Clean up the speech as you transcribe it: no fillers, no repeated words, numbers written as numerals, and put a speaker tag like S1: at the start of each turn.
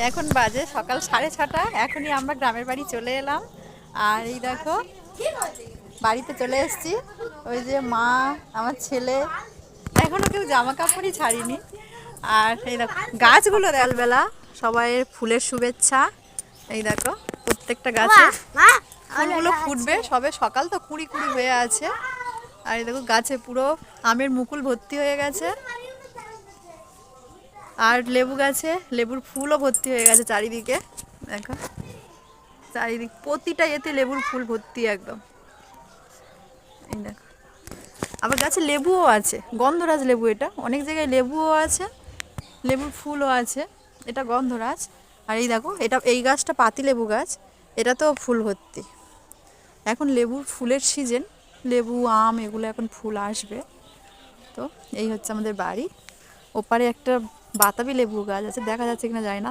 S1: এখন বাজে সকাল 6:30। এখনই আমরা গ্রামের বাড়ি চলে এলাম। আর এই দেখো বাড়িতে চলে এসেছি। ওই যে মা, আমার ছেলে, এখনো কেউ জামা কাপড়ই ছাড়িনি। আর এই দেখো গাছগুলো বেলা সবাই ফুলের শুভেচ্ছা। এই দেখো প্রত্যেকটা গাছে ফুলগুলো ফুটবে সবে, সকাল তো কুড়ি কুড়ি হয়ে আছে। আর এই দেখো গাছে পুরো আমের মুকুল ভর্তি হয়ে গেছে। আর লেবু গাছে লেবুর ফুলও ভর্তি হয়ে গেছে চারিদিকে। দেখো চারিদিক প্রতিটা এতে লেবুর ফুল ভর্তি একদম। এই দেখো আবার গাছে লেবুও আছে, গন্ধরাজ লেবু। এটা অনেক জায়গায় লেবুও আছে, লেবুর ফুলও আছে। এটা গন্ধরাজ। আর এই দেখো এটা, এই গাছটা পাতি লেবু গাছ, এটা তো ফুল ভর্তি। এখন লেবুর ফুলের সিজন, লেবু আম এগুলো এখন ফুল আসবে। তো এই হচ্ছে আমাদের বাড়ি। ওপারে একটা বাতাবি লেবু গাছ আছে, দেখা যাচ্ছে কিনা জানি না।